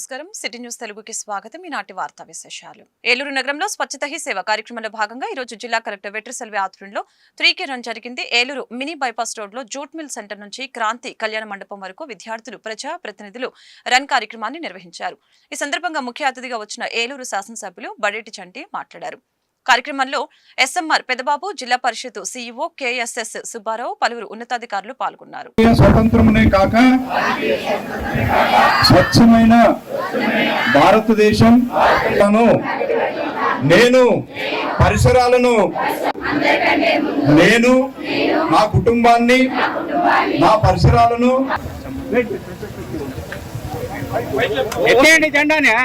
నమస్కారం city news తెలుగుకి స్వాగతం. ఈనాటి వార్తా విశేషాలు. ఏలూరు నగరంలో స్వచ్ఛత హీ సేవ కార్యక్రమంలో భాగంగా ఈ రోజు జిల్లా కలెక్టర్ వెట్రిసెల్వి ఆధ్వర్యంలో 3K రన్ జరిగింది. ఏలూరు మినీ బైపాస్ రోడ్ లో జూట్ మిల్ సెంటర్ నుంచి క్రాంతి కళ్యాణ మండపం వరకు విద్యార్థులు ప్రజా ప్రతినిధులు రన్ కార్యక్రమాన్ని నిర్వహించారు. ఈ సందర్భంగా ముఖ్య అతిథిగా వచ్చిన ఏలూరు శాసనసభ్యులు బడేటి చంటి మాట్లాడారు. కార్యక్రమంలో ఎస్ఎంఆర్ పెదబాబు, జిల్లా పరిషత్ సిఇఓ KSS సుబ్బారావు, పలువురు ఉన్నతాధికారులు పాల్గొన్నారు. స్వతంత్రమునే కాక స్వచ్ఛమైన భారతదేశం నేను పరిసరాలను నేను నా కుటుంబాన్ని నా పరిసరాలను జెండానే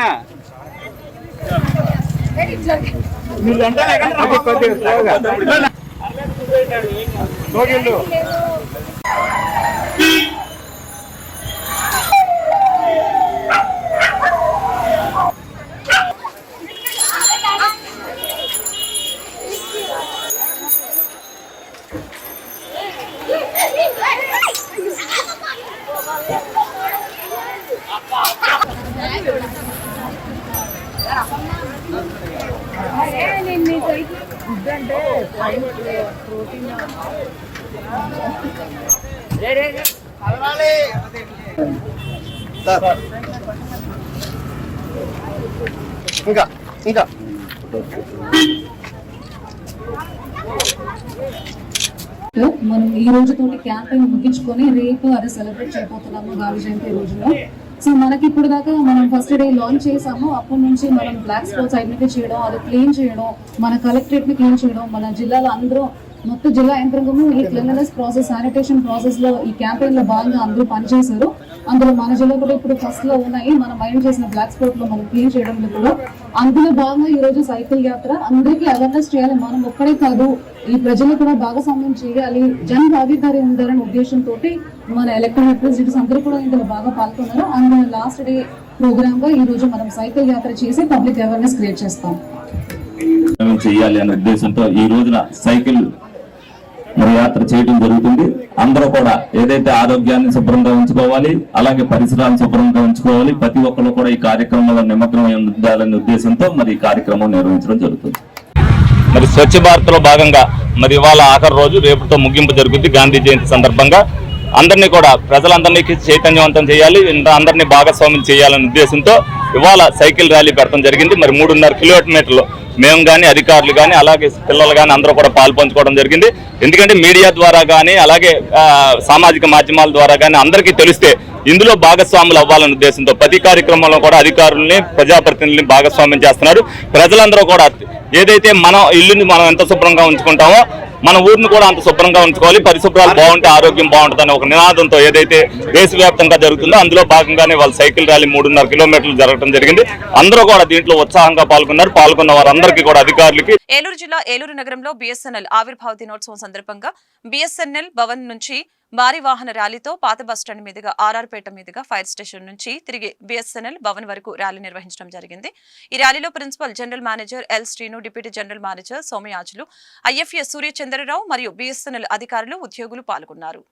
ఇంకా మనం ఈ రోజుతోటి క్యాంపెయిన్ ముగించుకొని రేపు అది సెలబ్రేట్ చేయబోతున్నాము గాంధీ జయంతి రోజున. సో మనకి ఇప్పుడు దాకా మనం ఫస్ట్ డే లాంచ్ చేసాము. అప్పటి నుంచి మనం బ్లాక్ స్పాట్స్ ఐడెంటిఫై చేయడం, అది క్లీన్ చేయడం, మన కలెక్టరేట్ ని క్లీన్ చేయడం, మన జిల్లాలో అందరూ మొత్తం జిల్లా యంత్రాంగము ఈ క్లీన్లీనెస్ ప్రాసెస్, శానిటేషన్ ప్రాసెస్ లో ఈ క్యాంపెయిన్ లో భాగంగా అందరూ పనిచేశారు. అందులో మన జిల్లా కూడా ఇప్పుడు ఫస్ట్ లో ఉన్నాయి. మనం మైండ్ చేసిన బ్లాక్ స్పాట్ లో మనం క్లీన్ చేయడంలో కూడా అందులో భాగంగా ఈ రోజు సైకిల్ యాత్ర అందరికీ అవేర్నెస్ చేయాలి. మనం ఒక్కడే కాదు, ఈ ప్రజలు కూడా భాగస్వామ్యం చేయాలి, జన భాగీదారి ఉండాలనే ఉద్దేశంతో మన ఎలక్టెడ్ రిప్రజెంటేటివ్స్ అందరూ కూడా ఇందులో బాగా పాల్గొన్నారు. అందులో లాస్ట్ డే ప్రోగ్రామ్ గా ఈ రోజు మనం సైకిల్ యాత్ర చేసి పబ్లిక్ అవేర్నెస్ క్రియేట్ చేస్తాం చేయాలి అనే ఉద్దేశంతో ఈ రోజున సైకిల్ యాత్ర చేయడం జరుగుతుంది. అందరూ కూడా ఏదైతే ఆరోగ్యాన్ని శుభ్రంగా ఉంచుకోవాలి, అలాగే పరిసరాలను శుభ్రంగా ఉంచుకోవాలి, ప్రతి ఒక్కరు కూడా ఈ కార్యక్రమంలో నిమగ్నమై ఉండాలనే ఉద్దేశంతో మరి ఈ కార్యక్రమం నిర్వహించడం జరుగుతుంది. మరి స్వచ్ఛ భారత్ లో భాగంగా మరి ఇవాళ ఆఖరి రోజు, రేపుతో ముగింపు జరుగుతుంది. గాంధీ జయంతి సందర్భంగా అందరినీ కూడా ప్రజలందరినీ చైతన్యవంతం చేయాలి, అందరినీ భాగస్వామ్యం చేయాలనే ఉద్దేశంతో ఇవాళ సైకిల్ ర్యాలీ పెట్టడం జరిగింది. మరి 3.5 కిలోమీటర్లు మేము కానీ అధికారులు కానీ అలాగే పిల్లలు కానీ అందరూ కూడా పాల్పంచుకోవడం జరిగింది. ఎందుకంటే మీడియా ద్వారా కానీ అలాగే సామాజిక మాధ్యమాల ద్వారా కానీ అందరికీ తెలిస్తే ఇందులో భాగస్వాములు అవ్వాలనే ఉద్దేశంతో ప్రతి కార్యక్రమంలో కూడా అధికారుల్ని ప్రజాప్రతినిధుల్ని భాగస్వామ్యం చేస్తున్నారు. ప్రజలందరూ కూడా ఏదైతే మన ఇల్లుని మనం ఎంత శుభ్రంగా ఉంచుకుంటామో మన ఊరిని కూడా అంత శుభ్రంగా ఉంచుకోవాలి, పరిశుభ్రాలు బాగుంటే ఆరోగ్యం బాగుంటుందని ఒక నినాదంతో ఏదైతే దేశవ్యాప్తంగా జరుగుతుందో అందులో భాగంగానే వాళ్ళ సైకిల్ ర్యాలీ 3.5 కిలోమీటర్లు జరగడం జరిగింది. అందరూ కూడా దీంట్లో ఉత్సాహంగా పాల్గొన్నారు. పాల్గొన్న వారందరికీ కూడా అధికారులకి. ఏలూరు జిల్లా ఏలూరు నగరంలో BSNL ఆవిర్భావ దినోత్సవం సందర్భంగా BSNL భవన్ నుంచి భారీ వాహన ర్యాలీతో పాత బస్టాండ్ మీదుగా ఆర్ఆర్పేట మీదుగా ఫైర్ స్టేషన్ నుంచి తిరిగి BSNL భవన్ వరకు ర్యాలీ నిర్వహించడం జరిగింది. ఈ ర్యాలీలో principal general manager L Srinu, deputy general manager Somayajulu, IFA Suryachandrarao మరియు BSNL అధికారులు, ఉద్యోగులు పాల్గొన్నారు.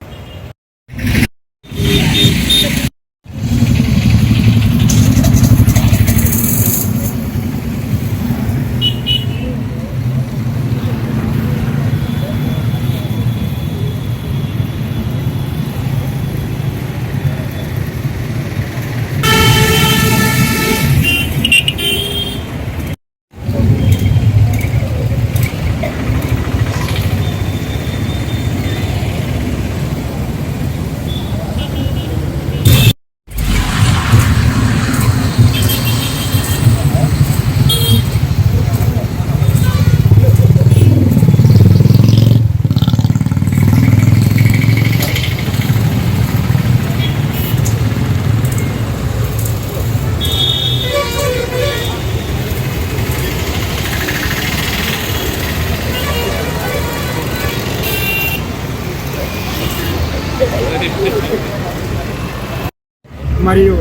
మరియు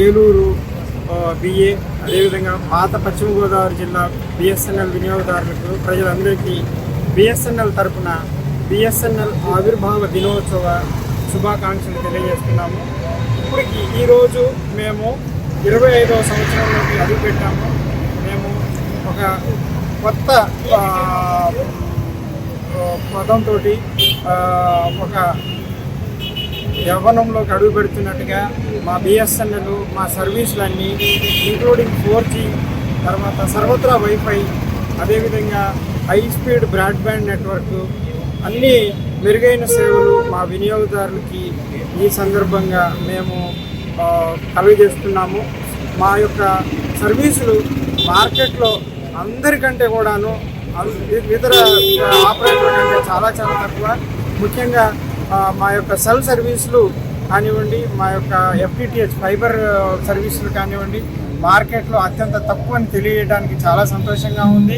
ఏలూరు BA అదేవిధంగా పాత పశ్చిమ గోదావరి జిల్లా BSNL వినియోగదారులకు ప్రజలందరికీ BSNL తరపున BSNL ఆవిర్భావ దినోత్సవ శుభాకాంక్షలు తెలియజేస్తున్నాము. ఇప్పటికి ఈరోజు మేము 25వ సంవత్సరంలోకి అడుగుపెట్టాము. మేము ఒక కొత్త పదంతో ఒక యవ్వనంలోకి అడుగు పెడుతున్నట్టుగా మా బిఎస్ఎన్ఎల్ మా సర్వీసులన్నీ ఇంక్లూడింగ్ 4G, తర్వాత సర్వత్రా వైఫై, అదేవిధంగా హై స్పీడ్ బ్రాడ్బ్యాండ్ నెట్వర్క్, అన్నీ మెరుగైన సేవలు మా వినియోగదారులకి ఈ సందర్భంగా మేము కలుగజేస్తున్నాము. మా యొక్క సర్వీసులు మార్కెట్లో అందరికంటే కూడాను ఇతర ఆపరేటర్ల కంటే చాలా తక్కువ. ముఖ్యంగా మా యొక్క సెల్ సర్వీసులు కానివ్వండి, మా యొక్క FTTH ఫైబర్ సర్వీసులు కానివ్వండి, మార్కెట్లో అత్యంత తక్కువ అని తెలియడానికి చాలా సంతోషంగా ఉంది.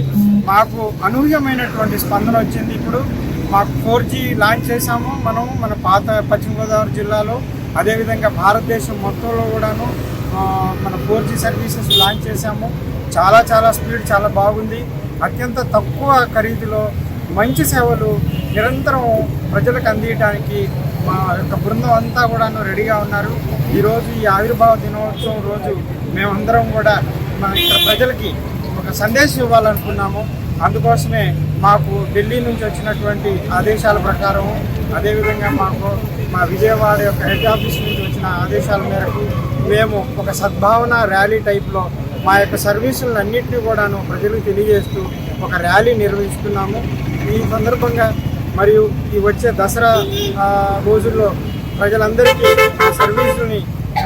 మాకు అనూహ్యమైనటువంటి స్పందన వచ్చింది. ఇప్పుడు మాకు 4G లాంచ్ చేశాము మన పాత పశ్చిమ గోదావరి జిల్లాలో, అదేవిధంగా భారతదేశం మొత్తంలో కూడాను మన 4G సర్వీసెస్ లాంచ్ చేశాము. చాలా స్పీడ్ చాలా బాగుంది. అత్యంత తక్కువ ఖరీదులో మంచి సేవలు నిరంతరం ప్రజలకు అందించడానికి మా యొక్క బృందం అంతా కూడాను రెడీగా ఉన్నారు. ఈరోజు ఈ ఆవిర్భావ దినోత్సవం రోజు మేమందరం కూడా మా ఇక్కడ ప్రజలకి ఒక సందేశం ఇవ్వాలనుకున్నాము. అందుకోసమే మాకు ఢిల్లీ నుంచి వచ్చినటువంటి ఆదేశాల ప్రకారం, అదేవిధంగా మాకు మా విజయవాడ యొక్క హెడ్ ఆఫీస్ నుంచి వచ్చిన ఆదేశాల మేరకు మేము ఒక సద్భావన ర్యాలీ టైప్లో మా యొక్క సర్వీసులను అన్నింటినీ కూడాను ప్రజలకు తెలియజేస్తూ ఒక ర్యాలీ నిర్వహిస్తున్నాము. ఈ సందర్భంగా మరియు ఈ వచ్చే దసరా రోజుల్లో ప్రజలందరికీ సర్వీసులని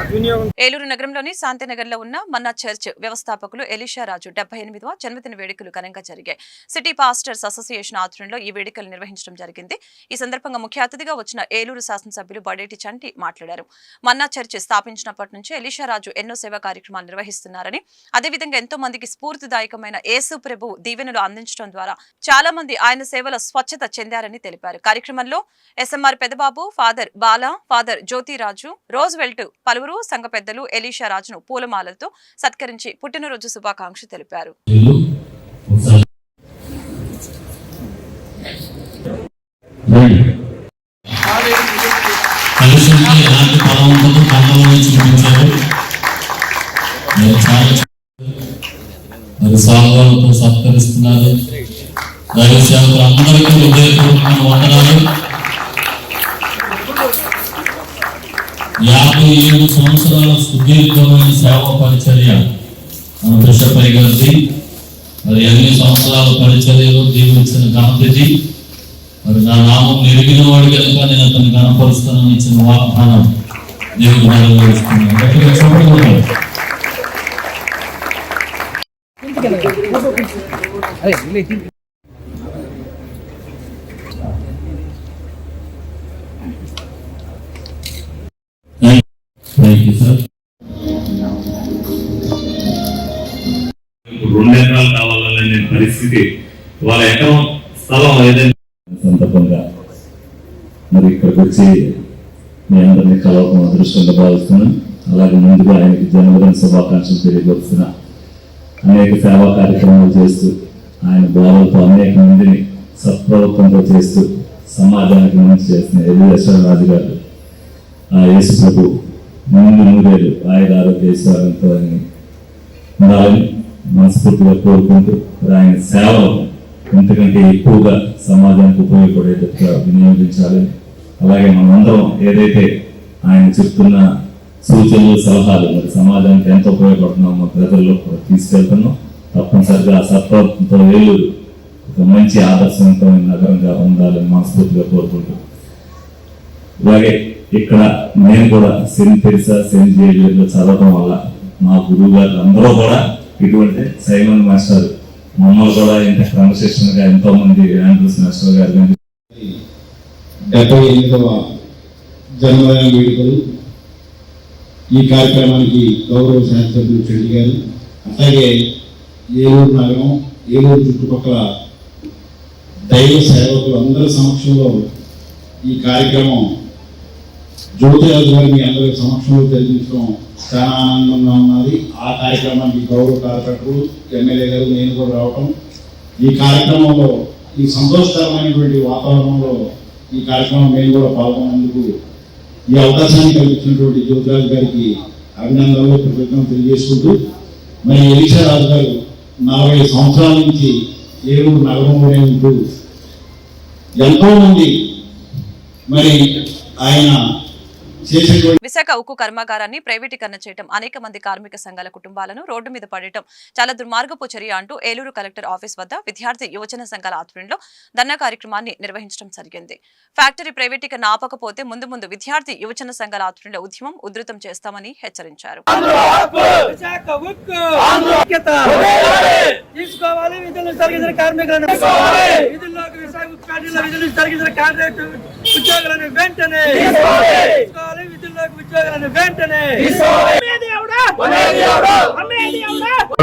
వినియోగం. ఏలూరు నగరంలోని శాంతినగర్లో ఉన్న మన్నా చర్చ్ వ్యవస్థాపకులు ఎలీషా రాజు 78వ జన్మదిన వేడుకలు ఘనంగా జరిగాయి. సిటీ పాస్టర్స్ అసోసియేషన్ ఆధ్వర్యంలో ఈ వేడుకలు నిర్వహించడం జరిగింది. ఈ సందర్భంగా ముఖ్య అతిథిగా వచ్చిన ఏలూరు శాసనసభ్యులు బడేటి చంటి మాట్లాడారు. మన్నా చర్చ్ స్థాపించినప్పటి నుంచి ఎలీషా రాజు ఎన్నో సేవా కార్యక్రమాలు నిర్వహిస్తున్నారని, అదేవిధంగా ఎంతో మందికి స్ఫూర్తిదాయకమైన యేసు ప్రభు దీవెనలు అందించడం ద్వారా చాలా మంది ఆయన సేవల స్వచ్ఛత చెందారని తెలిపారు. కార్యక్రమంలో SMR Pedababu, father Bala, father Jyothiraju, Roosevelt, పలువురు సంఘ పెద్దలు ఎలీషా రాజును పూలమాలలతో సత్కరించి పుట్టినరోజు శుభాకాంక్షలు తెలిపారు. సత్కరిస్తున్నారు. దైవ సేవకులు అందరికీ హృదయపూర్వకమైన వందనాలు. 57 సంవత్సరాల సుదీర్ఘమైన సేవా పరిచర్య మన బిషప్పయ్య గారిది. మరి 8 సంవత్సరాల పరిచర్యలో జీవించిన ఘనతది. మరి నా నామం ఎరిగిన వాడు కనుక నేను అతన్ని కనపరుస్తానని ఇచ్చిన వాగ్దానం దేవుడు నెరవేరుస్తున్నాను. గట్టిగా చూడండి. Thank you, sir. 2 ఎకరాలు కావాలనే పరిస్థితి, వాళ్ళ ఎకరం స్థలం ఏదైనా సందర్భంగా మరి ఇక్కడికి వచ్చి మీ అందరినీ కలవడం అదృష్టంగా భావిస్తున్నాను. అలాగే ముందుగా ఆయనకి జన్మదిన శుభాకాంక్షలు తెలియపరుస్తున్నా. అనేక సేవా కార్యక్రమాలు చేస్తూ ఆయన బోధలతో అనేక మందిని సత్ప్రవర్తనతో చేస్తూ సమాజానికి మంచి చేస్తున్న ఎలీషా రాజు గారు ఆ యేసు ప్రభు ముందు 100 ఏళ్ళు ఆయన ఆరోగ్యేశ్వరంతో ఉండాలని మనస్ఫూర్తిగా కోరుకుంటూ ఆయన సేవలు ఇంతకంటే ఎక్కువగా సమాజానికి ఉపయోగపడేటట్టుగా వినియోగించాలని, అలాగే మనందరం ఏదైతే ఆయన చెప్తున్న సూచనలు సలహాలు మరి సమాజానికి ఎంత ఉపయోగపడుతున్నామో ప్రజల్లో తీసుకెళ్తున్నాం. తప్పనిసరిగా ఆ సత్ప్రవర్తనతో ఏలూరు ఒక మంచి ఆదర్శవంతమైన నగరంగా ఉండాలని మనస్ఫూర్తిగా కోరుకుంటూ, అలాగే ఇక్కడ నేను కూడా సెయింట్ తెరిసా, సెయింట్ జేవియర్లో చదవడం వల్ల మా గురువు గారు అందరూ కూడా ఇటువంటి సైమన్ మాస్టర్ మమ్మల్ని కూడా ఇంత క్రమశిక్షణగా ఎంతో మంది ఆండ్రూస్ మాస్టర్ గారు 78వ జన్మదిన వేడుకలు ఈ కార్యక్రమానికి గౌరవ శాసనసభ్యులు చెల్లి గారు, అట్లాగే ఏలూరు నగరం, ఏలూరు చుట్టుపక్కల దైవ సేవకులు అందరి సమక్షంలో ఈ కార్యక్రమం జ్యోతిరాజు గారు మీ అందరి సమక్షంలో జరిపించడం చాలా ఆనందంగా ఉన్నది. ఆ కార్యక్రమానికి గౌరవ కార్యకర్తలు, ఎమ్మెల్యే గారు, నేను కూడా రావటం, ఈ కార్యక్రమంలో ఈ సంతోషకరమైనటువంటి వాతావరణంలో ఈ కార్యక్రమం మేము కూడా పాల్గొన్నందుకు ఈ అవకాశాన్ని కల్పించినటువంటి జ్యోతిరాజు గారికి అభినందనలు కృతజ్ఞతలు తెలియజేసుకుంటూ మరి ఎలీషా రాజు గారు 40 సంవత్సరాల నుంచి ఏలూరు నగరంలోనే ఉంటూ ఎంతో మంది మరి ఆయన చేసేటువంటి విశాఖ ఉక్కు కర్మాగారాన్ని ప్రైవేటీకరణ చేయడం అనేక మంది కార్మిక సంఘాల కుటుంబాలను రోడ్డు మీద పడటం చాలా దుర్మార్గపు చర్య అంటూ ఏలూరు కలెక్టర్ ఆఫీస్ వద్ద విద్యార్థి యువజన సంఘాల ఆధ్వర్యంలో ధర్నా కార్యక్రమాన్ని నిర్వహించడం జరిగింది. ఫ్యాక్టరీ ప్రైవేటీకరణ ఆపకపోతే ముందు ముందు విద్యార్థి యువజన సంఘాల ఆధ్వర్యంలో ఉద్యమం ఉధృతం చేస్తామని హెచ్చరించారు.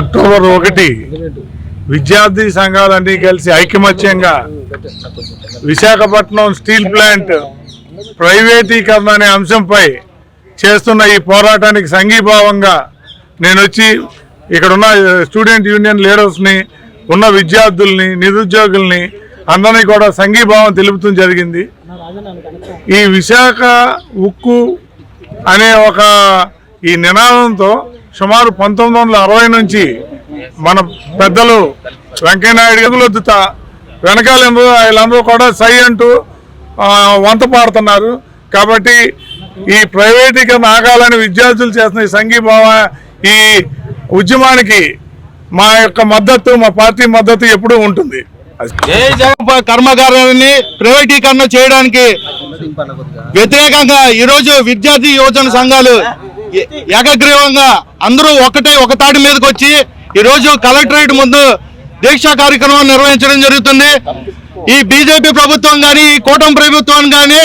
అక్టోబర్ 1 విద్యార్థి సంఘాలన్నీ కలిసి ఐకమత్యంగా విశాఖపట్నం స్టీల్ ప్లాంట్ ప్రైవేటీకరణ అనే అంశంపై చేస్తున్న ఈ పోరాటానికి సంఘీభావంగా నేను వచ్చి ఇక్కడున్న స్టూడెంట్ యూనియన్ లీడర్స్ని, ఉన్న విద్యార్థుల్ని, నిరుద్యోగుల్ని అందరినీ కూడా సంఘీభావం తెలుపుతూ జరిగింది. ఈ విశాఖ ఉక్కు అనే ఒక ఈ నినాదంతో సుమారు 1960 నుంచి మన పెద్దలు వెంకయ్యనాయుడు ఎదులొద్దుతా వెనకాల వీళ్ళందరూ కూడా సై అంటూ వంత పాడుతున్నారు. కాబట్టి ఈ ప్రైవేటీకరణ ఆగాలని విద్యార్థులు చేస్తున్న ఈ సంఘీభావ ఈ ఉద్యమానికి మా యొక్క మద్దతు, మా పార్టీ మద్దతు ఎప్పుడూ ఉంటుంది. కర్మాగారాన్ని ప్రైవేటీకరణ చేయడానికి వ్యతిరేకంగా ఈరోజు విద్యార్థి యువజన సంఘాలు ఏకగ్రీవంగా అందరూ ఒక తాటి మీదకి వచ్చి ఈరోజు కలెక్టరేట్ ముందు దీక్షా కార్యక్రమం నిర్వహించడం జరుగుతుంది. ఈ బీజేపీ ప్రభుత్వం కానీ, ఈ కూటమి ప్రభుత్వం కానీ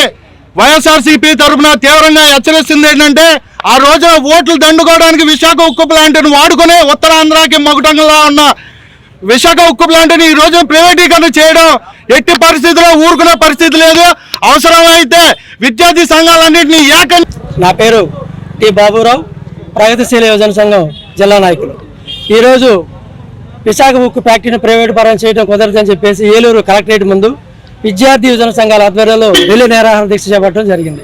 వైఎస్ఆర్సీపీ తరఫున తీవ్రంగా హెచ్చరిస్తుంది ఏంటంటే, ఆ రోజు ఓట్లు దండుకోవడానికి విశాఖ ఉక్కు ప్లాంట్ను వాడుకుని ఉత్తరాంధ్రకి మగుటంగా ఉన్న విశాఖ ఉక్కు ప్లాంట్ని ఈ రోజు ప్రైవేటీకరణ చేయడం ఎట్టి పరిస్థితుల్లో ఊరుకునే పరిస్థితి లేదు. అవసరమైతే విద్యార్థి సంఘాలన్నింటినీ నా పేరు టి బాబురావు, ప్రగతిశీల యువజన సంఘం జిల్లా నాయకులు. ఈరోజు విశాఖ ఉక్కు ఫ్యాక్టరీని ప్రైవేట్ పరం చేయడం కుదరదని చెప్పేసి ఏలూరు కలెక్టరేట్ ముందు విద్యార్థి యువజన సంఘాల ఆధ్వర్యంలో ఢిల్లీ నిరాహార దీక్ష చేపట్టడం జరిగింది.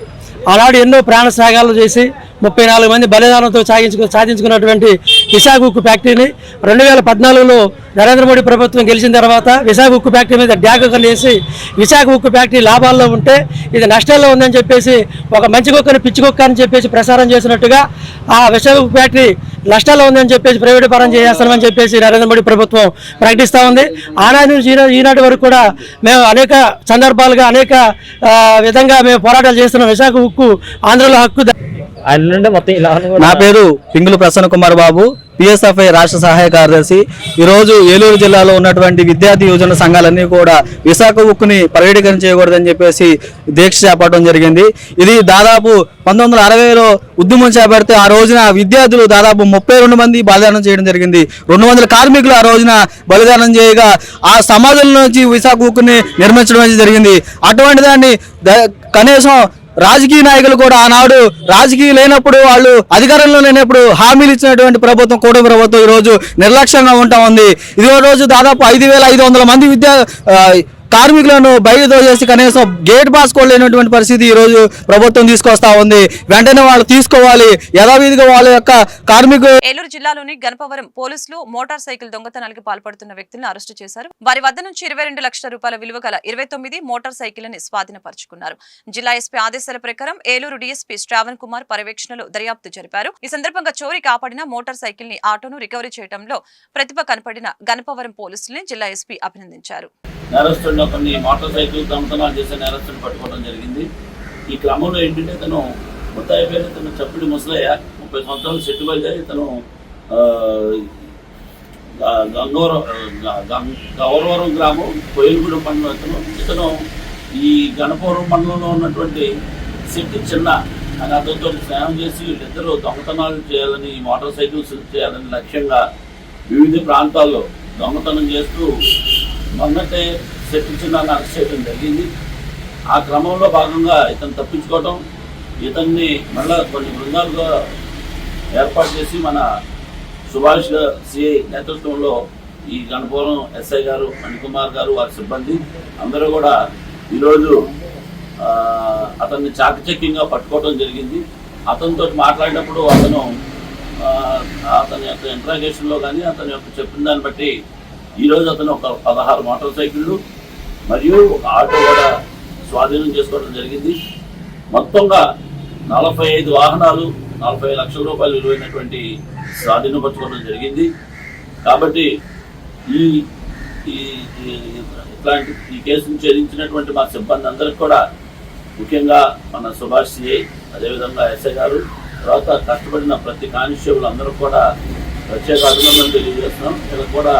ఆనాడు ఎన్నో ప్రాణ త్యాగాలు చేసి 34 మంది బలిదానంతో సాధించుకున్నటువంటి విశాఖ ఉక్కు ఫ్యాక్టరీని 2014లో నరేంద్ర మోడీ ప్రభుత్వం గెలిచిన తర్వాత విశాఖ ఉక్కు ఫ్యాక్టరీ మీద డ్యాగ వేసి విశాఖ ఉక్కు ఫ్యాక్టరీ లాభాల్లో ఉంటే ఇది నష్టాల్లో ఉందని చెప్పేసి ఒక మంచి కుక్కని పిచ్చి కుక్క అని చెప్పేసి ప్రసారం చేసినట్టుగా ఆ విశాఖ ఉక్కు ఫ్యాక్టరీ నష్టాల్లో ఉందని చెప్పేసి ప్రైవేట్ పరం చేస్తామని చెప్పేసి నరేంద్ర మోడీ ప్రభుత్వం ప్రకటిస్తూ ఉంది. ఆనాటి నుంచి ఈనాటి వరకు కూడా మేము అనేక సందర్భాలుగా అనేక విధంగా మేము పోరాటాలు చేస్తున్నాం. విశాఖ ఉక్కు ఆంధ్రలో హక్కు. నా పేరు పింగులు ప్రసన్న కుమార్ బాబు, పిఎస్ఎఫ్ఐ రాష్ట్ర సహాయ కార్యదర్శి. ఈరోజు ఏలూరు జిల్లాలో ఉన్నటువంటి విద్యార్థి యువజన సంఘాలన్నీ కూడా విశాఖ ఉక్కుని ప్రైవేటీకరణ చేయకూడదని చెప్పేసి దీక్ష చేపట్టడం జరిగింది. ఇది దాదాపు 1960లో ఉద్యమం చేపడితే ఆ రోజున విద్యార్థులు దాదాపు 32 మంది బలిదానం చేయడం జరిగింది. 200 కార్మికులు ఆ రోజున బలిదానం చేయగా ఆ సమాజం నుంచి విశాఖ ఉక్కుని నిర్మించడం జరిగింది. అటువంటి దాన్ని కనీసం రాజకీయ నాయకులు కూడా ఆనాడు రాజకీయం లేనప్పుడు, వాళ్ళు అధికారంలో లేనప్పుడు హామీలు ఇచ్చినటువంటి ప్రభుత్వం, కూటమి ప్రభుత్వం ఈరోజు నిర్లక్ష్యంగా ఉంటా ఉంది. ఇదే రోజు దాదాపు 5,500 మంది కార్మికులను బయట చేసి కనీసం గేట్ పాస్ కూడా లేనటువంటి పరిస్థితి ఈ రోజు ప్రభుత్వం తీసుకొస్తా ఉంది. వెంటనే వాళ్ళు తీసుకోవాలి. యథావిధిగా వాళ్ళ యొక్క కార్మికులు. ఏలూరు జిల్లాలోని గణపవరం పోలీసులు మోటార్ సైకిల్ దొంగతనాలకు పాల్పడుతున్న వ్యక్తులను అరెస్టు చేశారు. వారి వద్ద నుంచి 22 లక్షల రూపాయల విలువ గల 29 మోటార్ సైకిళ్లని స్వాధీనపరుచుకున్నారు. జిల్లా ఎస్పీ ఆదేశాల ప్రకారం ఏలూరు డీఎస్పీ శ్రావణ్ కుమార్ పర్యవేక్షణలో దర్యాప్తు జరిపారు. ఈ సందర్భంగా చోరీ కాపాడిన మోటార్ సైకిల్ ని ఆటోను రికవరీ చేయడంలో ప్రతిభ కనపడిన గణపవరం పోలీసుల్ని జిల్లా ఎస్పీ అభినందించారు. నేరస్తుడిలో కొన్ని మోటార్ సైకిల్ దొంగతనాలు చేసే నేరస్తుడిని పట్టుకోవడం జరిగింది. ఈ క్రమంలో ఏంటంటే తను ముద్దాయి పేరు తను చప్పిడి ముసలయ్య, 30 సంవత్సరాలు సెట్టు బయలుదేరి తను గౌరవరం గ్రామం కోయిలగూడెం మండలం ఇతను ఈ గణపవరం మండలంలో ఉన్నటువంటి శెట్టి చిన్న అని అతనితో స్నేహం చేసి వీళ్ళిద్దరూ దొంగతనాలు చేయాలని, మోటార్ సైకిల్స్ చేయాలని లక్ష్యంగా వివిధ ప్రాంతాల్లో దొంగతనం చేస్తూ మొన్నటే శెట్టి చిన్నాన్ని అరెస్ట్ చేయడం జరిగింది. ఆ క్రమంలో భాగంగా ఇతను తప్పించుకోవడం, ఇతన్ని మళ్ళా కొన్ని బృందాలుగా ఏర్పాటు చేసి మన సుభాష్ సిఐ నేతృత్వంలో ఈ గణపవరం ఎస్ఐ గారు, మణికుమార్ గారు, వారి సిబ్బంది అందరూ కూడా ఈరోజు అతన్ని చాకచక్యంగా పట్టుకోవడం జరిగింది. అతనితో మాట్లాడినప్పుడు అతను అతని యొక్క ఇంట్రాగేషన్లో కానీ అతని యొక్క చెప్పిన దాన్ని బట్టి ఈరోజు అతను ఒక 16 మోటార్ సైకిళ్ళు మరియు ఒక ఆటో కూడా స్వాధీనం చేసుకోవడం జరిగింది. మొత్తంగా 45 వాహనాలు 40 లక్షల రూపాయలు విలువైనటువంటి స్వాధీనపరచుకోవడం జరిగింది. కాబట్టి ఇట్లాంటి ఈ కేసును ఛేదించినటువంటి మా సిబ్బంది అందరికి కూడా, ముఖ్యంగా మన సుభాష్ సిఐ, అదేవిధంగా ఎస్ఐ గారు, తర్వాత కష్టపడిన ప్రతి కానిస్టేబుల్ అందరూ కూడా ప్రత్యేక అభినందనలు తెలియజేస్తున్నాం. వీళ్ళకి కూడా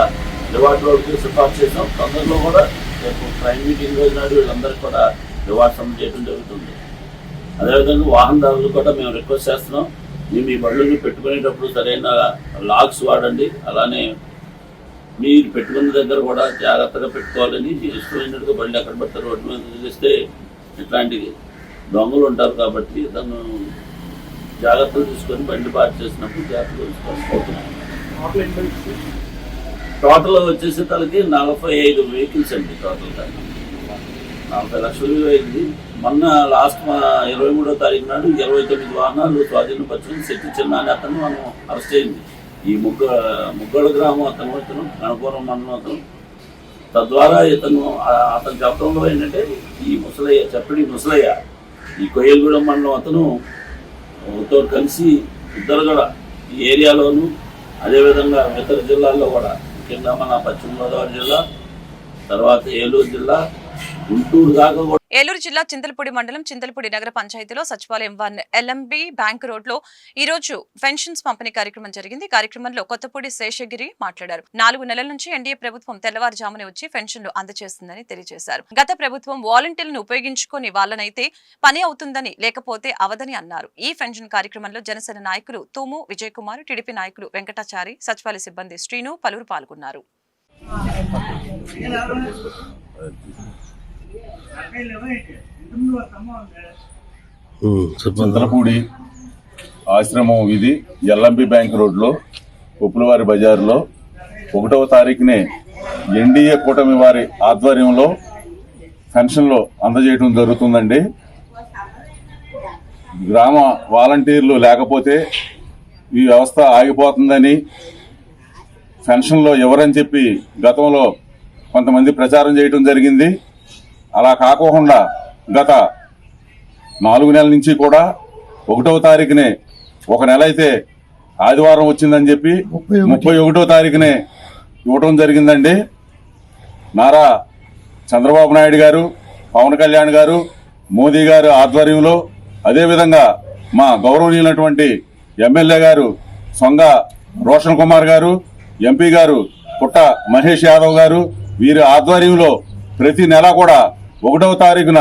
రివార్డులోకి సిఫార్సు చేసాం. తొందరలో కూడా రేపు ప్రైమ్ మీటింగ్ రోజు నాడు వీళ్ళందరికీ కూడా రివార్డ్స్ అందజేయడం జరుగుతుంది. అదేవిధంగా వాహనదారులు కూడా మేము రిక్వెస్ట్ చేస్తున్నాం, మేము ఈ బళ్ళని పెట్టుకునేటప్పుడు సరైన లాక్స్ వాడండి. అలానే మీరు పెట్టుకున్న దగ్గర కూడా జాగ్రత్తగా పెట్టుకోవాలని, ఇష్టమైనట్టుగా బండి ఎక్కడ పెడతారు రోడ్డు మీద తెలిస్తే ఇట్లాంటి దొంగలు ఉంటారు. కాబట్టి తను జాగ్రత్తలు తీసుకొని బండి పార్క్ చేసినప్పుడు జాగ్రత్తలు తీసుకొని టోటల్ వచ్చేసి తనకి 45 వెహికల్స్ అండి. టోటల్గా 40 లక్షలు విలువైంది. మొన్న లాస్ట్ 23వ తారీఖు నాడు 29 వాహనాలు స్వాధీనపరచుకుని శెట్టి చిన్న అని అతను మనం అరెస్ట్ అయింది. ఈ ముగ్గోళ గ్రామం అతను గణపురం మండలం అతను. తద్వారా అతను చెప్పడంలో ఏంటంటే ఈ చప్పిడి ముసలయ్య ఈ కొయ్యలగూడెం మండలం అతను తో కలిసి ఇద్దరు కూడా ఈ ఏరియాలోను, అదేవిధంగా ఇతర జిల్లాల్లో కూడా, ముఖ్యంగా మన పశ్చిమ గోదావరి జిల్లా, తర్వాత ఏలూరు జిల్లా, గుంటూరు దాకా కూడా. ఏలూరు జిల్లా చింతలపూడి మండలం చింతలపూడి నగర పంచాయతీలో సచివాలయం 1 ఎల్ఎంబి బ్యాంక్ రోడ్ లో ఈ రోజు పెన్షన్స్ పంపిణీ కార్యక్రమం జరిగింది. కార్యక్రమంలో కొత్తపూడి శేషగిరి మాట్లాడారు. 4 నెలల నుంచి ఎన్డీఏ ప్రభుత్వం తెల్లవారుజామునే వచ్చి పెన్షన్లు అందజేస్తుందని తెలియజేశారు. గత ప్రభుత్వం వాలంటీర్లను ఉపయోగించుకుని వాళ్ళనైతే పని అవుతుందని, లేకపోతే అవదని అన్నారు. ఈ పెన్షన్ కార్యక్రమంలో జనసేన నాయకులు తూము విజయ్ కుమార్, టీడీపీ నాయకులు వెంకటాచారి, సచివాలయ సిబ్బంది శ్రీను పలువురు పాల్గొన్నారు. చింతలపూడి ఆశ్రమం వీధి ఎల్ఎంబి బ్యాంక్ రోడ్లో ఉప్పులవారి బజార్లో 1వ తారీఖునే ఎన్డీఏ కూటమి వారి ఆధ్వర్యంలో పెన్షన్లు అందజేయడం జరుగుతుందండి. గ్రామ వాలంటీర్లు లేకపోతే ఈ వ్యవస్థ ఆగిపోతుందని, పెన్షన్లో ఎవరని చెప్పి గతంలో కొంతమంది ప్రచారం చేయడం జరిగింది. అలా కాకుండా గత 4 నెలల నుంచి కూడా 1వ తారీఖునే, ఒక నెల అయితే ఆదివారం వచ్చిందని చెప్పి 31వ తారీఖునే ఇవ్వడం జరిగిందండి. నారా చంద్రబాబు నాయుడు గారు, పవన్ కళ్యాణ్ గారు, మోదీ గారు ఆధ్వర్యంలో, అదేవిధంగా మా గౌరవనీయులైనటువంటి ఎమ్మెల్యే గారు సొంగ రోషన్ కుమార్ గారు, ఎంపీ గారు పుట్ట మహేష్ యాదవ్ గారు, వీరి ఆధ్వర్యంలో ప్రతి నెల కూడా 1వ తారీఖున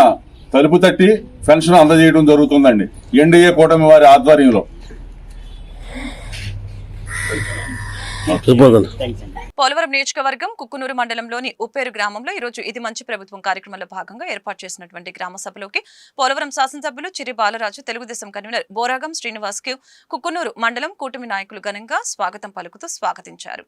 తలుపు తట్టి పెన్షన్ అందజేయడం జరుగుతుందండి ఎన్డీఏ కూటమి వారి ఆధ్వర్యంలో. పోలవరం నియోజకవర్గం కుక్కునూరు మండలంలోని ఉప్పేరు గ్రామంలో ఈ రోజు ఇది మంచి ప్రభుత్వం కార్యక్రమంలో భాగంగా ఏర్పాటు చేసినటువంటి గ్రామ సభలోకి పోలవరం శాసనసభ్యులు చిరి బాలరాజు, తెలుగుదేశం కన్వీనర్ బోరాగం శ్రీనివాస్ కు కుక్కునూరు మండలం కూటమి నాయకులు ఘనంగా స్వాగతం పలుకుతూ స్వాగతించారు.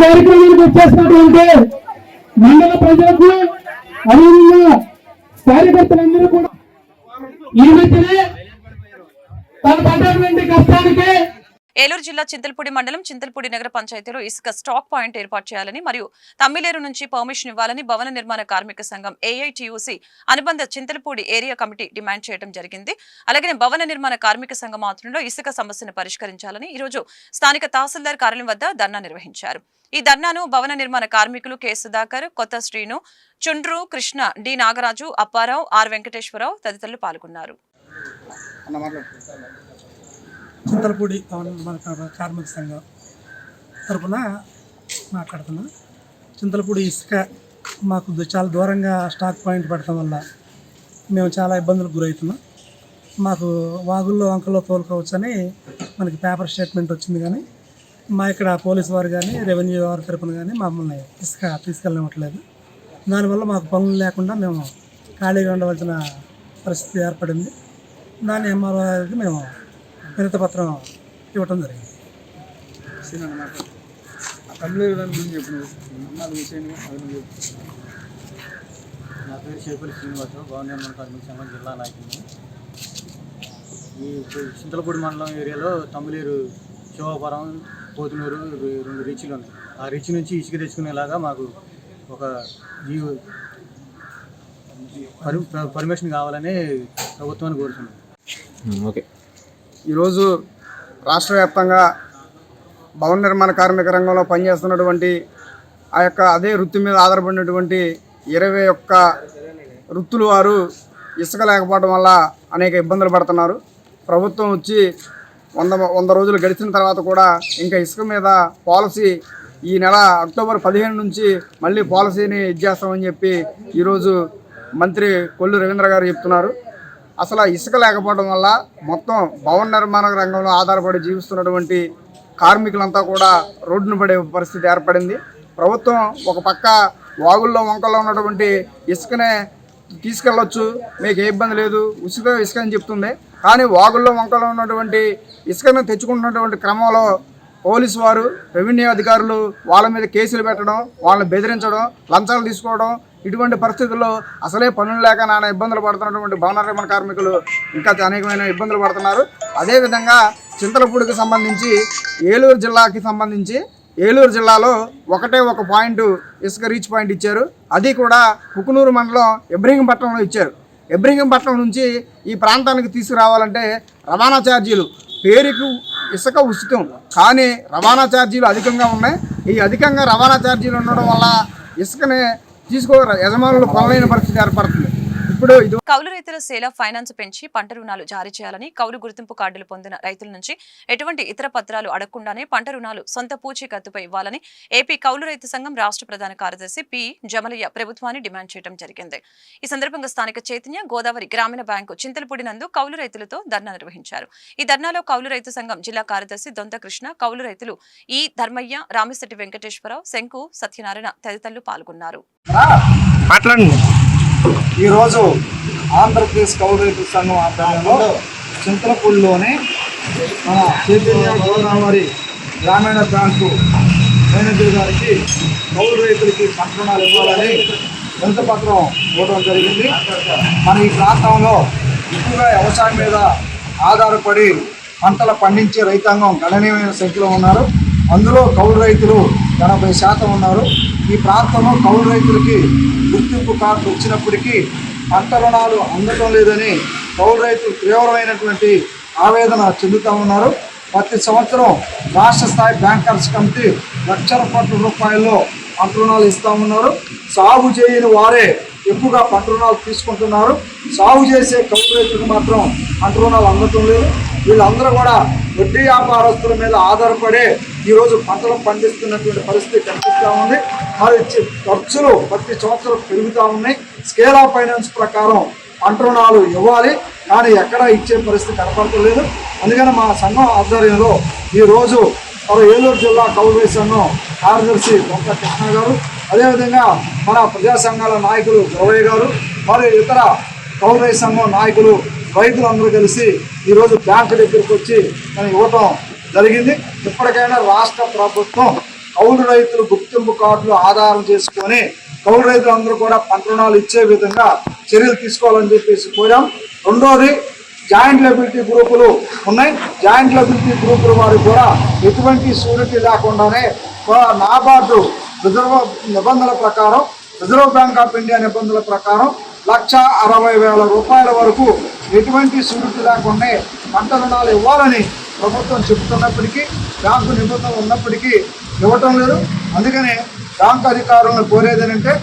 కార్యక్రమానికి వచ్చేసినటువంటి మండల ప్రజలకు, అదేవిధంగా కార్యకర్తలందరూ కూడా ఈ మధ్యనే తన పడ్డటువంటి కష్టానికి ఏలూరు జిల్లా చింతలపూడి మండలం చింతలపూడి నగర పంచాయతీలో ఇసుక స్టాక్ పాయింట్ ఏర్పాటు చేయాలని మరియు తమ్మిలేరు నుంచి పర్మిషన్ ఇవ్వాలని భవన నిర్మాణ కార్మిక సంఘం ఏఐటియుసి అనుబంధ చింతలపూడి ఏరియా కమిటీ డిమాండ్ చేయడం జరిగింది. అలాగే భవన నిర్మాణ కార్మిక సంఘం ఆధ్వర్యంలో ఇసుక సమస్యను పరిష్కరించాలని ఈరోజు స్థానిక తహసీల్దార్ కార్యాలయం వద్ద ధర్నా నిర్వహించారు. ఈ ధర్నాను భవన నిర్మాణ కార్మికులు కె సుధాకర్, కొత్త శ్రీను, చుండ్రు, కృష్ణ, డి నాగరాజు, అప్పారావు, ఆర్ వెంకటేశ్వరరావు తదితరులు పాల్గొన్నారు. చింతలపూడి మన కార్మిక సంఘం తరఫున మాట్లాడుతున్నా. చింతలపూడి ఇసుక మాకు చాలా దూరంగా స్టాక్ పాయింట్ పెడతాం వల్ల మేము చాలా ఇబ్బందులకు గురవుతున్నాం. మాకు వాగుల్లో వంకల్లో తోలుకోవచ్చని మనకి పేపర్ స్టేట్మెంట్ వచ్చింది, కానీ మా ఇక్కడ పోలీసు వారు కానీ రెవెన్యూ వారి తరఫున కానీ మమ్మల్ని ఇసుక తీసుకెళ్ళనివ్వట్లేదు. దానివల్ల మాకు పనులు లేకుండా మేము ఖాళీగా ఉండవలసిన పరిస్థితి ఏర్పడింది. దాన్ని ఎంఆర్ఓ గారికి మేము వినతి పత్రం ఇవ్వటం జరిగింది. నా పేరు షేపల్లి శ్రీనివాసరావు, భవన నిర్మాణ కార్మిక సంఘం జిల్లా నాయకుడిని. ఈ చింతలపూడి మండలం ఏరియాలో తమ్మిలేరు, శివపురం, పోతునూరు 2 రీచ్లు ఉన్నాయి. ఆ రీచ్ నుంచి ఇసుక తెచ్చుకునేలాగా మాకు ఒక పర్మిషన్ కావాలని ప్రభుత్వాన్ని కోరుతున్నాం. ఓకే, ఈరోజు రాష్ట్ర వ్యాప్తంగా భవన నిర్మాణ కార్మిక రంగంలో పనిచేస్తున్నటువంటి ఆ యొక్క అదే వృత్తి మీద ఆధారపడినటువంటి 21 వృత్తులు వారు ఇసుక లేకపోవడం వల్ల అనేక ఇబ్బందులు పడుతున్నారు. ప్రభుత్వం వచ్చి 100 రోజులు గడిచిన తర్వాత కూడా ఇంకా ఇసుక మీద పాలసీ ఈ నెల అక్టోబర్ 15 నుంచి మళ్ళీ పాలసీని ఇచ్చేస్తామని చెప్పి ఈరోజు మంత్రి కొల్లు రవీంద్ర గారు చెప్తున్నారు. అసలు ఇసుక లేకపోవడం వల్ల మొత్తం భవన నిర్మాణ రంగంలో ఆధారపడి జీవిస్తున్నటువంటి కార్మికులంతా కూడా రోడ్డును పడే పరిస్థితి ఏర్పడింది. ప్రభుత్వం ఒక పక్క వాగుల్లో వంకల్లో ఉన్నటువంటి ఇసుకనే తీసుకెళ్ళొచ్చు, మీకు ఏ ఇబ్బంది లేదు, ఉచిత ఇసుక అని చెప్తుంది. కానీ వాగుల్లో వంకల్లో ఉన్నటువంటి ఇసుకను తెచ్చుకుంటున్నటువంటి క్రమంలో పోలీసు వారు, రెవెన్యూ అధికారులు వాళ్ళ మీద కేసులు పెట్టడం, వాళ్ళని బెదిరించడం, లంచాలు తీసుకోవడం, ఇటువంటి పరిస్థితుల్లో అసలే పనులు లేక నానా ఇబ్బందులు పడుతున్నటువంటి భవన నిర్మాణ కార్మికులు ఇంకా అనేకమైన ఇబ్బందులు పడుతున్నారు. అదేవిధంగా చింతలపూడికి సంబంధించి ఏలూరు జిల్లాకి సంబంధించి ఏలూరు జిల్లాలో ఒకటే ఒక పాయింట్ ఇసుక రీచ్ పాయింట్ ఇచ్చారు. అది కూడా పుకునూరు మండలం ఎబ్రహీంపట్నంలో ఇచ్చారు. ఎబ్రహీంపట్నం నుంచి ఈ ప్రాంతానికి తీసుకురావాలంటే రవాణా ఛార్జీలు, పేరుకు ఇసుక ఉచితం కానీ రవాణా ఛార్జీలు అధికంగా ఉన్నాయి. ఈ అధికంగా రవాణా ఛార్జీలు ఉండడం వల్ల ఇసుకనే యజమానులు కొనలేని పరిస్థితి ఏర్పడుతుంది. కౌలు రైతుల సేల్ ఆఫ్ ఫైనాన్స్ పెంచి పంట రుణాలు జారీ చేయాలని, కౌలు గుర్తింపు కార్డులు పొందిన రైతుల నుంచి ఎటువంటి ఇతర పత్రాలు అడగకుండానే పంట రుణాలు సొంత పూచీకత్తుపై ఇవ్వాలని ఏపీ కౌలు రైతు సంఘం రాష్ట్ర ప్రధాన కార్యదర్శి పి జమలయ్య ప్రభుత్వాన్ని డిమాండ్ చేయడం జరిగింది. ఈ సందర్భంగా స్థానిక చైతన్య గోదావరి గ్రామీణ బ్యాంకు చింతలపూడి నందు కౌలు రైతులతో ధర్నా నిర్వహించారు. ఈ ధర్నాలో కౌలు రైతు సంఘం జిల్లా కార్యదర్శి దొంత కృష్ణ, కౌలు రైతులు ఈ ధర్మయ్య, రామిశెట్టి వెంకటేశ్వరరావు, శంకు సత్యనారాయణ తదితరులు పాల్గొన్నారు. ఈరోజు ఆంధ్రప్రదేశ్ కౌలు రైతు సంఘం ఆధ్వర్యంలో చింతలపూడిలోని మన చైతన్య గోదావరి గ్రామీణ బ్యాంకు మేనేజర్ గారికి కౌలు రైతులకి పంట రుణాలు ఇవ్వాలని వినతి పత్రం ఇవ్వడం జరిగింది. మన ఈ ప్రాంతంలో ఎక్కువగా వ్యవసాయం మీద ఆధారపడి పంటలు పండించే రైతాంగం గణనీయమైన సంఖ్యలో ఉన్నారు. అందులో కౌలు రైతులు 80% ఉన్నారు. ఈ ప్రాంతంలో కౌలు రైతులకి గుర్తింపు కార్డు వచ్చినప్పటికీ పంట రుణాలు అందటం లేదని కౌలు రైతులు తీవ్రమైనటువంటి ఆవేదన చెందుతూ ఉన్నారు. ప్రతి సంవత్సరం రాష్ట్ర స్థాయి బ్యాంకర్స్ కమిటీ లక్షల కోట్ల రూపాయల్లో పంట రుణాలు ఇస్తూ ఉన్నారు. సాగు చేయని వారే ఎక్కువగా పంట రుణాలు తీసుకుంటున్నారు. సాగు చేసే కౌలు రైతులకు మాత్రం పంట రుణాలు అందటం లేదు. వీళ్ళందరూ కూడా వడ్డీ వ్యాపారస్తుల మీద ఆధారపడే ఈరోజు పంటలు పండిస్తున్నటువంటి పరిస్థితి కనిపిస్తూ ఉంది. మరి ఖర్చులు ప్రతి సంవత్సరం పెరుగుతూ ఉన్నాయి. స్కేల్ ఆఫ్ ఫైనాన్స్ ప్రకారం పంట రుణాలు ఇవ్వాలి, కానీ ఎక్కడా ఇచ్చే పరిస్థితి కనపడలేదు. అందుకని మా సంఘం ఆధ్వర్యంలో ఈరోజు ఏలూరు జిల్లా కౌలు రైతు సంఘం కార్యదర్శి దొంత కృష్ణ గారు, అదేవిధంగా మన ప్రజా సంఘాల నాయకులు గౌరయ్య గారు, మరియు ఇతర కౌలు రైతు సంఘం నాయకులు, రైతులందరూ కలిసి ఈరోజు బ్యాంకు దగ్గరికి వచ్చి మనం ఇవ్వటం జరిగింది. ఇప్పటికైనా రాష్ట్ర ప్రభుత్వం కౌలు రైతులు గుర్తింపు కార్డులు ఆధారం చేసుకొని కౌలు రైతులందరూ కూడా పంట రుణాలు ఇచ్చే విధంగా చర్యలు తీసుకోవాలని చెప్పేసి కోరాం. రెండోది, జాయింట్ లయబిలిటీ గ్రూపులు ఉన్నాయి. జాయింట్ లయబిలిటీ గ్రూపుల వారికి కూడా ఎటువంటి షూరిటీ లేకుండానే నాబార్డు రిజర్వ్ నిబంధనల ప్రకారం, రిజర్వ్ బ్యాంక్ ఆఫ్ ఇండియా నిబంధనల ప్రకారం 1,60,000 రూపాయల వరకు ఎటువంటి షూరిటీ లేకుండా పంట రుణాలు ఇవ్వాలని ప్రభుత్వం చెబుతున్నప్పటికీ, బ్యాంకు నిబంధనలు ఉన్నప్పటికీ ఇవ్వటం లేదు. అందుకనే బ్యాంకు అధికారులను కోరేది ఏంటంటే,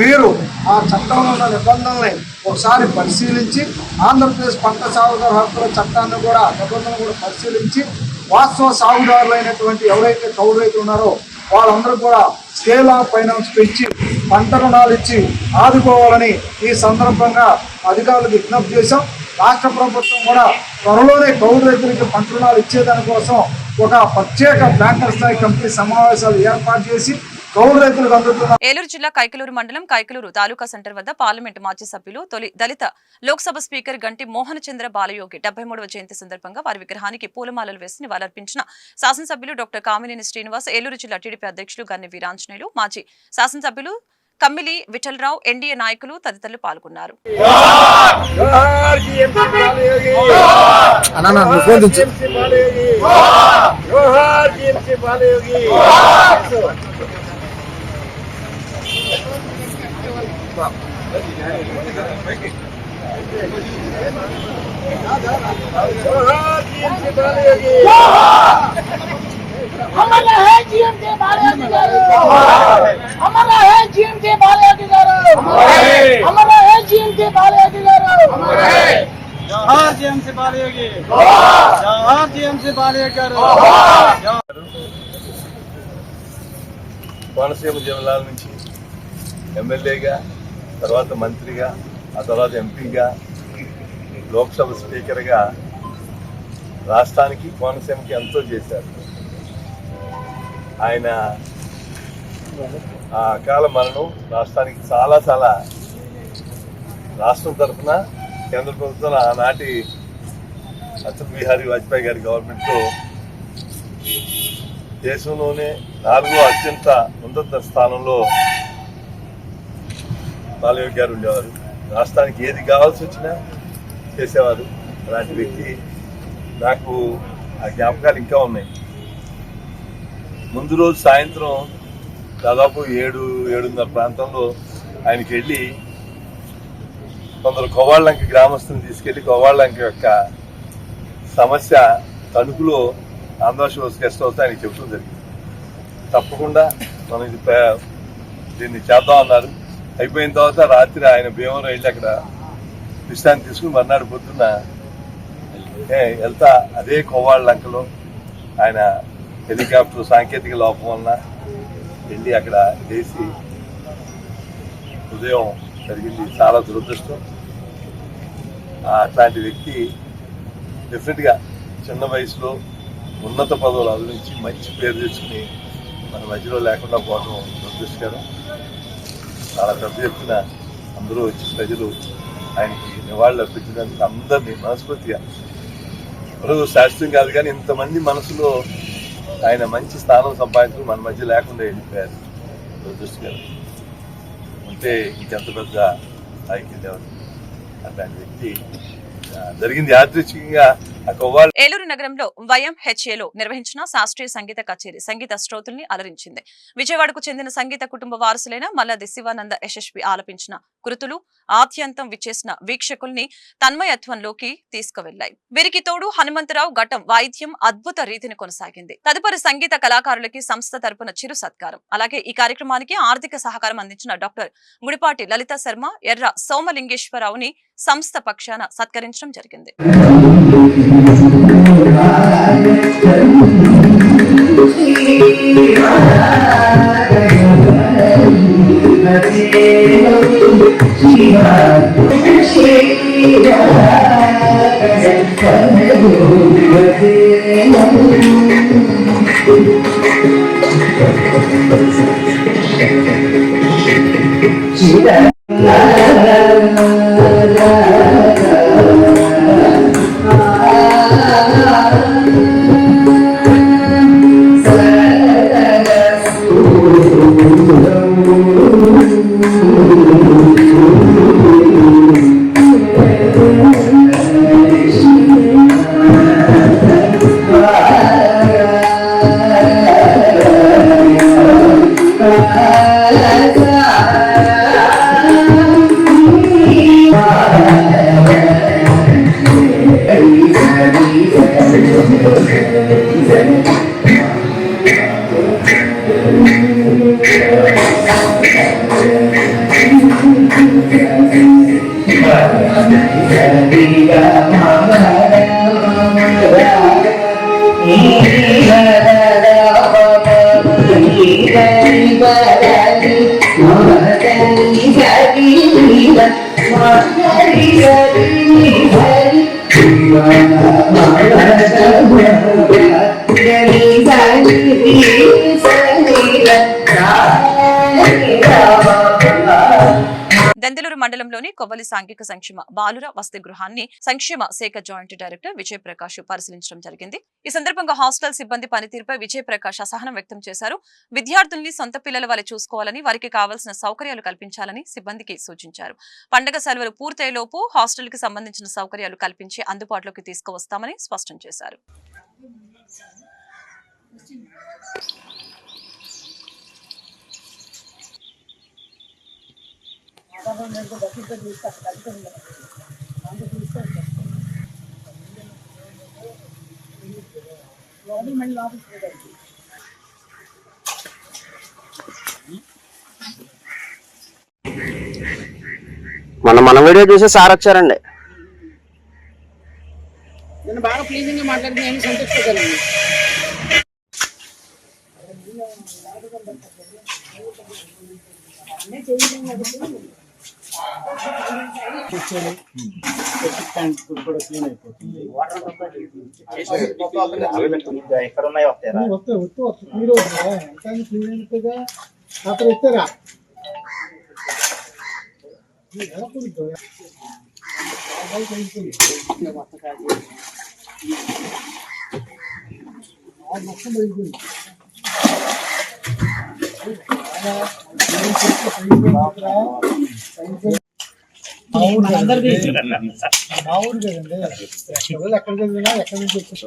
మీరు ఆ చట్టంలో ఉన్న నిబంధనల్ని ఒకసారి పరిశీలించి, ఆంధ్రప్రదేశ్ పంట సాగుదారు హక్కుల చట్టాన్ని కూడా నిబంధనలు కూడా పరిశీలించి, వాస్తవ సాగుదారులైనటువంటి ఎవరైతే కౌలు రైతులు ఉన్నారో వాళ్ళందరూ కూడా స్కేల్ ఆఫ్ ఫైనాన్స్ పెంచి పంట రుణాలు ఇచ్చి ఆదుకోవాలని ఈ సందర్భంగా అధికారులకు విజ్ఞప్తి చేశాం. రాష్ట్ర ప్రభుత్వం కూడా త్వరలోనే కౌలు రైతులకి పంట రుణాలు ఇచ్చేదానికోసం ఒక ప్రత్యేక బ్యాంకర్ స్థాయి కమిటీ సమావేశాలు ఏర్పాటు చేసి కౌలు రైతులకు అందుతున్న ఏలూరు జిల్లా కైకలూరు మండలం కైకలూరు తాలూకా సెంటర్ వద్ద పార్లమెంటు మాజీ సభ్యులు తొలి దళిత లోక్సభ స్పీకర్ గంటి మోహన చంద్ర బాలయోగి 73వ జయంతి సందర్భంగా వారి విగ్రహానికి పూలమాలలు వేసి నివాళులర్పించిన శాసనసభ్యులు డాక్టర్ కామినేని శ్రీనివాస్, ఏలూరు జిల్లా టీడీపీ అధ్యక్షులు గన్ని వీరాంజనేయులు, మాజీ శాసనసభ్యులు కమ్మిలి విఠలరావు, ఎన్డీఏ నాయకులు తదితరులు పాల్గొన్నారు. हमारा है जीएमके बालाजी गारू, हमारा है जीएमके बालाजी गारू, हमारा है जीएमके बालाजी गारू, जोहार जीएमके बालाजी, जोहार जीएमके बालाजी गारू. కోనసీమ జిల్లాల నుంచి ఎమ్మెల్యేగా, తర్వాత మంత్రిగా, ఆ తర్వాత ఎంపీగా, లోక్సభ స్పీకర్గా రాష్ట్రానికి, కోనసీమకి ఎంతో చేశారు. ఆయన ఆ అకాల మరణం రాష్ట్రానికి చాలా చాలా రాష్ట్రం తరఫున కేంద్ర ప్రభుత్వం ఆనాటి అటల్ బిహారీ వాజ్పేయి గారి గవర్నమెంట్లో దేశంలోనే 4వ అత్యంత ఉన్నత స్థానంలో బాలయోగి గారు ఉండేవారు. రాష్ట్రానికి ఏది కావాల్సి వచ్చినా చేసేవారు. అలాంటి వ్యక్తి. నాకు ఆ జ్ఞాపకాలు ఇంకా ఉన్నాయి. ముందు రోజు సాయంత్రం దాదాపు 7-7:30 ప్రాంతంలో ఆయనకి వెళ్ళి కొందరు కొవ్వాళ్ళంక గ్రామస్తులను తీసుకెళ్లి కొవ్వాళ్ళంక యొక్క సమస్య తణుకులో ఆంధ్రప్రదేశ్ గెస్ట్ హౌస్ ఆయనకి చెబుతూ జరిగింది. తప్పకుండా మనం దీన్ని చేద్దాం అన్నారు. అయిపోయిన తర్వాత రాత్రి ఆయన భీమవరం వెళ్ళి అక్కడ విశ్రాంతి తీసుకుని మర్నాడు పొద్దున్న వెళ్తా అదే కొవ్వాళ్ళంకలో ఆయన హెలికాప్టర్ సాంకేతిక లోపం వలన వెళ్ళి అక్కడ వేసి ఉదయం జరిగింది. చాలా దురదృష్టం. అట్లాంటి వ్యక్తి డెఫినెట్గా చిన్న వయసులో ఉన్నత పదవులు అభివృద్ధి మంచి పేరు తెచ్చుకుని మన మధ్యలో లేకుండా పోవడం దురదృష్టకరం. చాలా పెద్ద ఎత్తున అందరూ వచ్చి ప్రజలు ఆయనకి నివాళులు అర్పించడానికి అందరినీ మనస్ఫూర్తిగా, ఎవరు శాస్త్రం కాదు కానీ ఇంతమంది మనసులో ఆయన మంచి స్థానం సంపాదించుకుని మన మధ్య లేకుండా వెళ్ళిపోయారు. దురదృష్టకరం. ఉంటే ఇంకెంత పెద్ద ఐక్యత. అట్లాంటి వ్యక్తి జరిగింది యాదృచ్ఛికంగా. ఏలూరు నగరంలో వైఎంహెచ్ఏలో నిర్వహించిన శాస్త్రీయ సంగీత కచేరీ సంగీత శ్రోతల్ని అలరించింది. విజయవాడకు చెందిన సంగీత కుటుంబ వారసులైన మల్లది శివానంద యశస్వి ఆలపించిన కృతులు ఆద్యంతం విచ్చేసిన వీక్షకుల్ని తన్మయత్వంలోకి తీసుకువెళ్లాయి. వీరికి తోడు హనుమంతరావు ఘటం వాయిద్యం అద్భుత రీతిని కొనసాగింది. తదుపరి సంగీత కళాకారులకి సంస్థ తరపున చిరు సత్కారం. అలాగే ఈ కార్యక్రమానికి ఆర్థిక సహకారం అందించిన డాక్టర్ గుడిపాటి లలిత శర్మ, ఎర్ర సోమలింగేశ్వరరావుని సంస్థ పక్షాన సత్కరించడం జరిగింది. దెందులూరు మండలంలోని కొవ్వలి సాంఘిక సంక్షేమ బాలుర వసతి గృహాన్ని సంక్షేమ శాఖ జాయింట్ డైరెక్టర్ విజయ్ ప్రకాష్ పరిశీలించడం జరిగింది. ఈ సందర్భంగా హాస్టల్ సిబ్బంది పనితీరుపై విజయ్ ప్రకాష్ అసహనం వ్యక్తం చేశారు. విద్యార్థుల్ని సొంత పిల్లల వలె చూసుకోవాలని, వారికి కావాల్సిన సౌకర్యాలు కల్పించాలని సిబ్బందికి సూచించారు. పండగ సెలవులు పూర్తయ్యేలోపు హాస్టల్ కి సంబంధించిన సౌకర్యాలు కల్పించి అందుబాటులోకి తీసుకువస్తామని స్పష్టం చేశారు. మన వీడియో చూసి సార్ వచ్చారండి. నేను బాగా ప్లీజింగ్ గా మాట్లాడుతున్నాను, సంతోషపడ్డానండి.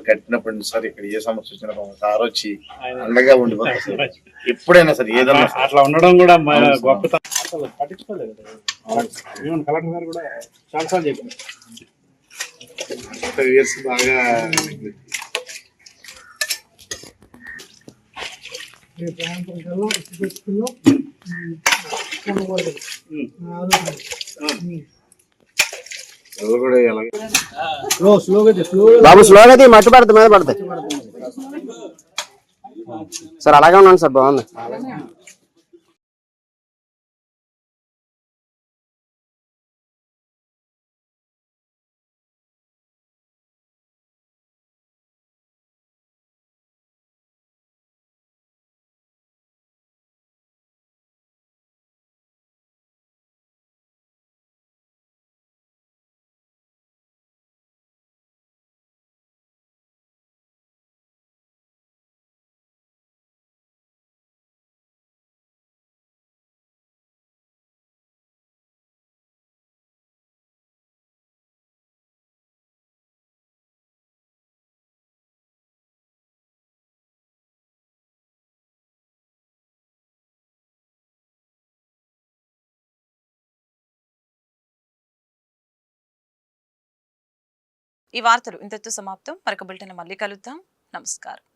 కట్టినప్పటి నుంచి సార్ ఇక్కడ ఏ సమస్య వచ్చినా సార్ వచ్చి అండగా ఉండిపోతారు. ఎప్పుడైనా సరే ఏదైనా అట్లా ఉండడం కూడా గొప్పతనం. అసలు పట్టించుకోలేదు. కలెక్టర్ గారు కూడా చాలాసార్లు చెప్పారు. బాగా బాబు స్లోగా అయితే మట్టి పడతాయి మీద పడతాయి సార్. అలాగే ఉన్నాను సార్, బాగుంది. ఈ వార్తలు ఇంతటితో సమాప్తం. మరొక బులెటిన్ మళ్ళీ కలుద్దాం. నమస్కారం.